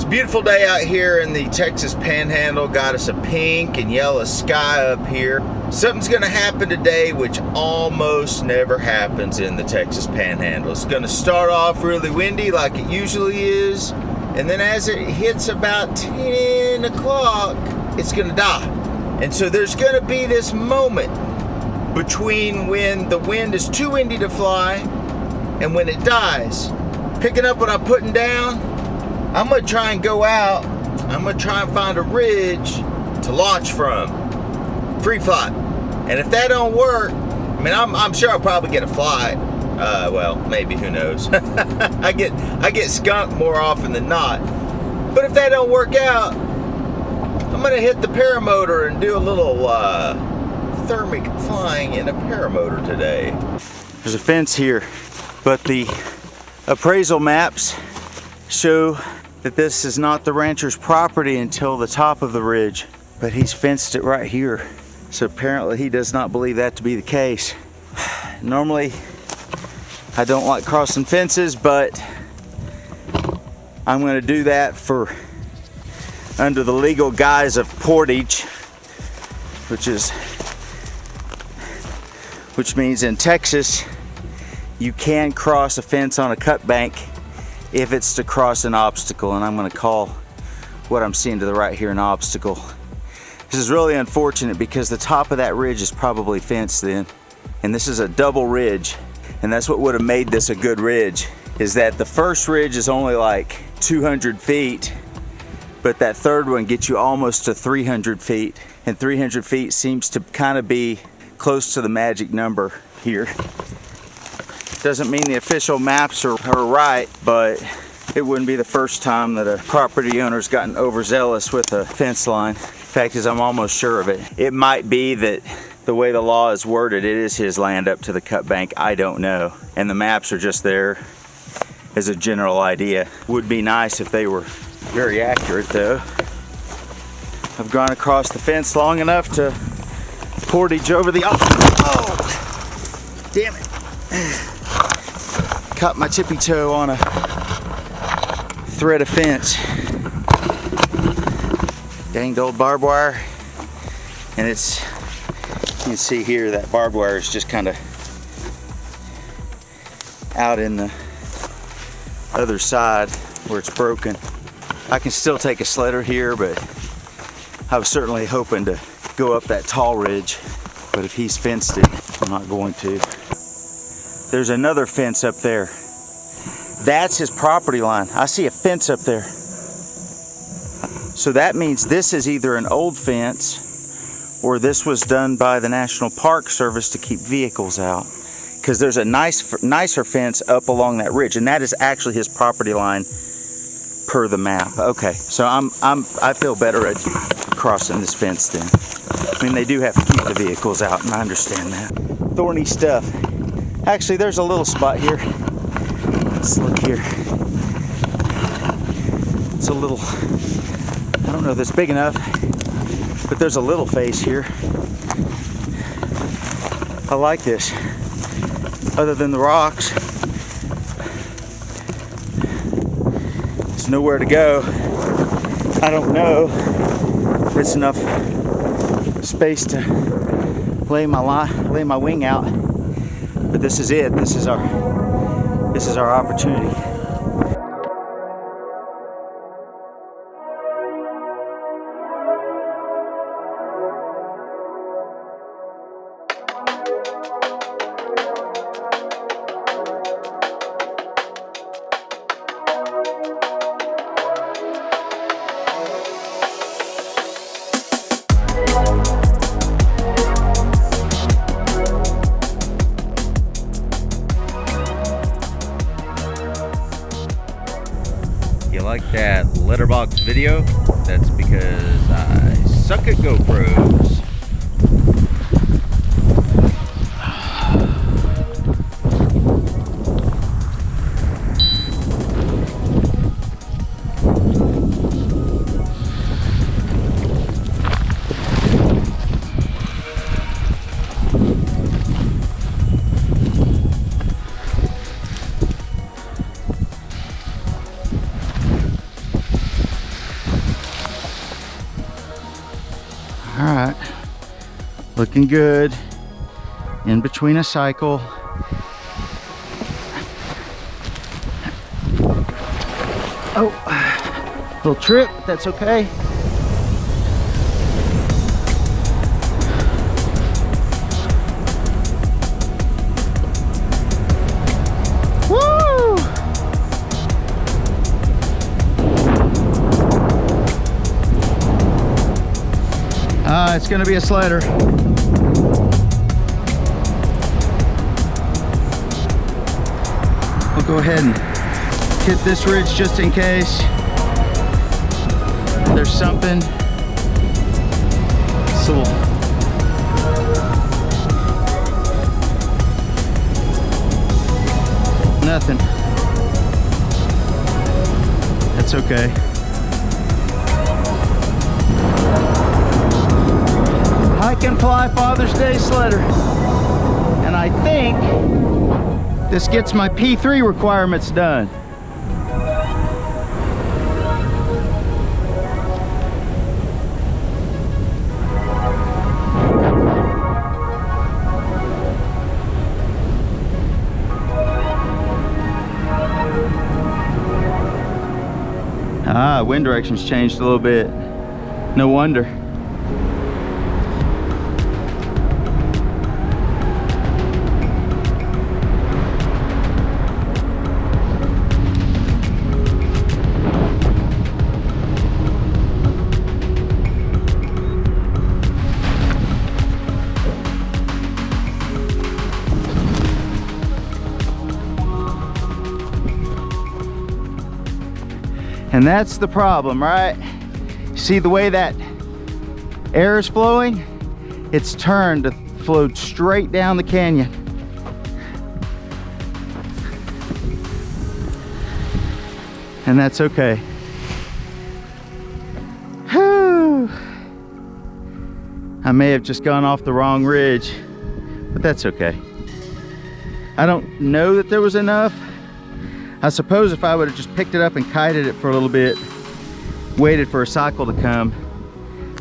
a beautiful day out here in the Texas Panhandle. Got us a pink and yellow sky up here. Something's gonna happen today which almost never happens in the Texas Panhandle. It's gonna start off really windy like it usually is, and then as it hits about 10 o'clock, it's gonna die. And so there's gonna be this moment between when the wind is too windy to fly and when it dies. Picking up what I'm putting down, I'm gonna try and go out. I'm gonna try and find a ridge to launch from. Free flight. And if that don't work, I mean, I'm sure I'll probably get a flight. Well, maybe, who knows? I get skunked more often than not. But if that don't work out, I'm gonna hit the paramotor and do a little thermic flying in a paramotor today. There's a fence here, but the appraisal maps show that this is not the rancher's property until the top of the ridge, but he's fenced it right here. So apparently he does not believe that to be the case. Normally, I don't like crossing fences, but I'm gonna do that for under the legal guise of portage, which means in Texas, you can cross a fence on a cut bank if it's to cross an obstacle, and I'm gonna call what I'm seeing to the right here an obstacle. This is really unfortunate because the top of that ridge is probably fenced then, and this is a double ridge, and that's what would have made this a good ridge, is that the first ridge is only like 200 feet, but that third one gets you almost to 300 feet, and 300 feet seems to kind of be close to the magic number here. Doesn't mean the official maps are right, but it wouldn't be the first time that a property owner's gotten overzealous with a fence line. Fact is, I'm almost sure of it. It might be that the way the law is worded, it is his land up to the cut bank. I don't know. And the maps are just there as a general idea. Would be nice if they were very accurate though. I've gone across the fence long enough to portage over the oh, damn it. Caught my tippy toe on a thread of fence. Danged old barbed wire. And it's, you can see here that barbed wire is just kind of out in the other side where it's broken. I can still take a sledder here, but I was certainly hoping to go up that tall ridge. But if he's fenced it, I'm not going to. There's another fence up there. That's his property line. I see a fence up there. So that means this is either an old fence or this was done by the National Park Service to keep vehicles out. Because there's a nicer fence up along that ridge, and that is actually his property line per the map. Okay, so I feel better at crossing this fence then. I mean, they do have to keep the vehicles out, and I understand that. Thorny stuff. Actually, there's a little spot here. Let's look here. It's a little, I don't know if it's big enough, but there's a little face here. I like this. Other than the rocks, there's nowhere to go. I don't know if it's enough space to lay my wing out. But this is it. This is our opportunity. Like that letterbox video, that's because I suck at GoPros. All right, looking good. In between a cycle. Oh, little trip, but that's okay. Woo! It's gonna be a sledder. I'll go ahead and hit this ridge just in case there's something. So nothing. That's okay. Hike and fly Father's Day sledder. And I think this gets my P3 requirements done. Wind direction's changed a little bit. No wonder. And that's the problem, right? See the way that air is flowing? It's turned to flow straight down the canyon. And that's okay. Whew. I may have just gone off the wrong ridge, but that's okay. I don't know that there was enough. I suppose if I would have just picked it up and kited it for a little bit, waited for a cycle to come,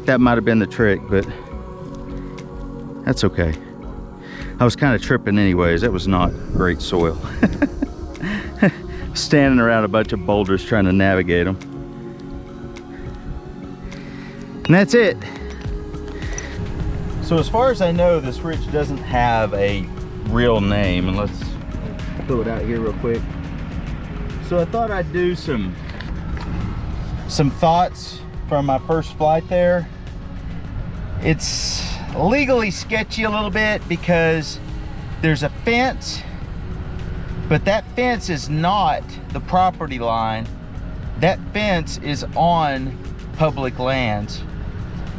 that might have been the trick, but that's okay. I was kind of tripping anyways. That was not great soil. Standing around a bunch of boulders trying to navigate them. And that's it. So as far as I know, this ridge doesn't have a real name, and let's throw it out here real quick. So I thought I'd do some thoughts from my first flight there. It's legally sketchy a little bit because there's a fence, but that fence is not the property line. That fence is on public lands,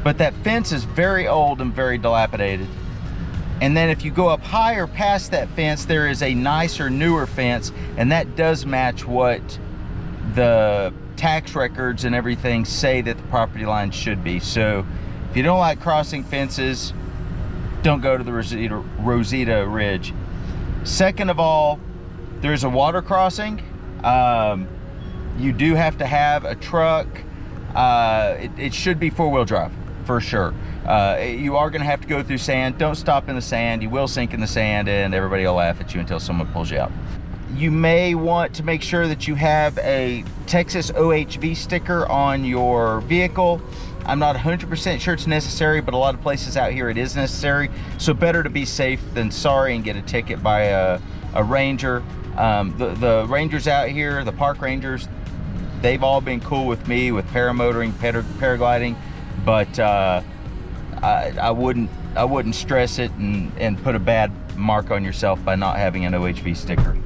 but that fence is very old and very dilapidated. And then if you go up higher past that fence, there is a nicer, newer fence, and that does match what the tax records and everything say that the property line should be. So if you don't like crossing fences, don't go to the Rosita Ridge. Second of all, there's a water crossing. You do have to have a truck. It should be four-wheel drive for sure. You are going to have to go through sand. Don't stop in the sand. You will sink in the sand, and everybody will laugh at you until someone pulls you out. You may want to make sure that you have a Texas OHV sticker on your vehicle. I'm not 100% sure it's necessary, but a lot of places out here it is necessary. So better to be safe than sorry and get a ticket by a ranger. The rangers out here, the park rangers, they've all been cool with me with paramotoring, paragliding, but I wouldn't stress it and put a bad mark on yourself by not having an OHV sticker.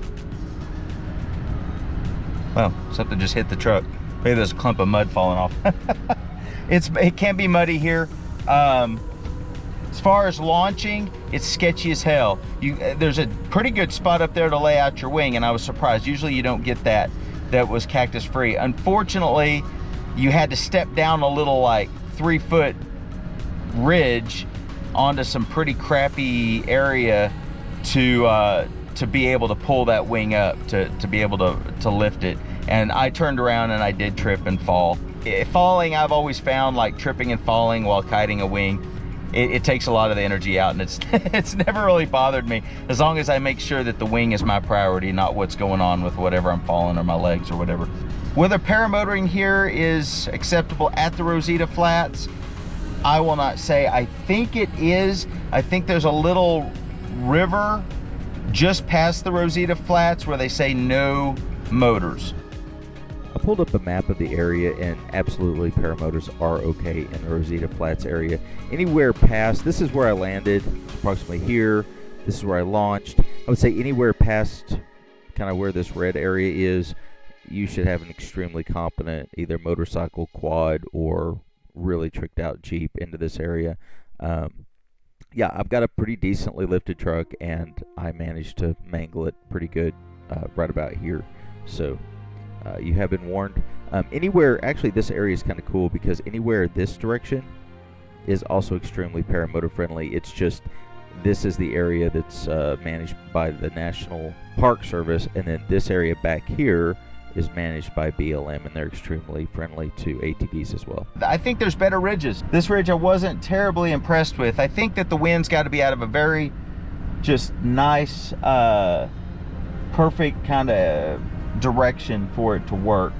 Well, something just hit the truck. Maybe there's a clump of mud falling off. It can be muddy here. As far as launching, it's sketchy as hell. There's a pretty good spot up there to lay out your wing, and I was surprised. Usually you don't get that. That was cactus free. Unfortunately, you had to step down a little like 3-foot ridge onto some pretty crappy area to be able to pull that wing up, to be able to lift it. And I turned around and I did trip and fall. falling, I've always found, like tripping and falling while kiting a wing, it takes a lot of the energy out, and it's never really bothered me, as long as I make sure that the wing is my priority, not what's going on with whatever I'm falling or my legs or whatever. Whether paramotoring here is acceptable at the Rosita Flats, I will not say. I think it is. I think there's a little river just past the Rosita Flats where they say no motors. I pulled up a map of the area, and absolutely paramotors are okay in the Rosita Flats area. Anywhere past, this is where I landed, approximately here. This is where I launched. I would say anywhere past kind of where this red area is, you should have an extremely competent either motorcycle, quad, or really tricked out Jeep into this area. Yeah, I've got a pretty decently lifted truck, and I managed to mangle it pretty good right about here. So you have been warned. Anywhere, actually this area is kind of cool because anywhere this direction is also extremely paramotor friendly. It's just this is the area that's managed by the National Park Service, and then this area back here is managed by BLM, and they're extremely friendly to ATVs as well. I think there's better ridges. This ridge I wasn't terribly impressed with. I think that the wind's got to be out of a very just nice, perfect kind of direction for it to work.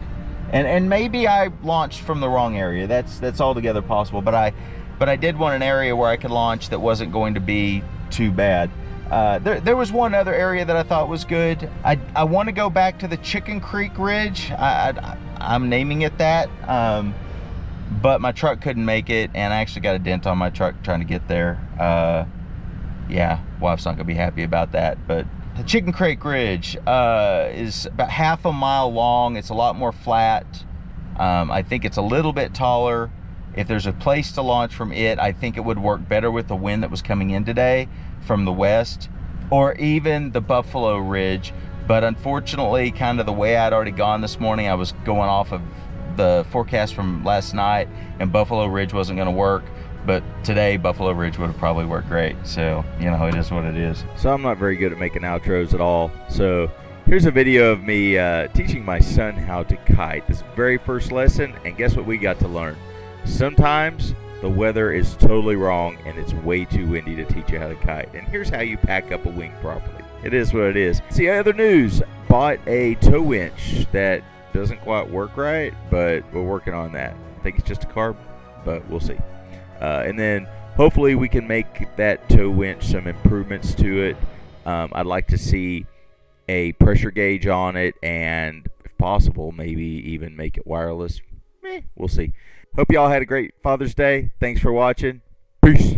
And maybe I launched from the wrong area. That's altogether possible. But I did want an area where I could launch that wasn't going to be too bad. There was one other area that I thought was good. I want to go back to the Chicken Creek Ridge. I'm naming it that, but my truck couldn't make it, and I actually got a dent on my truck trying to get there. Yeah, wife's not gonna be happy about that. But the Chicken Creek Ridge is about half a mile long. It's a lot more flat. I think it's a little bit taller. If there's a place to launch from it, I think it would work better with the wind that was coming in today from the west, or even the Buffalo Ridge. But unfortunately, kind of the way I'd already gone this morning, I was going off of the forecast from last night, and Buffalo Ridge wasn't going to work. But today, Buffalo Ridge would have probably worked great. So, you know, it is what it is. So I'm not very good at making outros at all. So here's a video of me teaching my son how to kite. This very first lesson, and guess what we got to learn? Sometimes the weather is totally wrong and it's way too windy to teach you how to kite. And here's how you pack up a wing properly. It is what it is. See, other news, bought a tow winch that doesn't quite work right, but we're working on that. I think it's just a carb, but we'll see. And then hopefully we can make that tow winch some improvements to it. I'd like to see a pressure gauge on it, and if possible, maybe even make it wireless. We'll see. Hope y'all had a great Father's Day. Thanks for watching. Peace.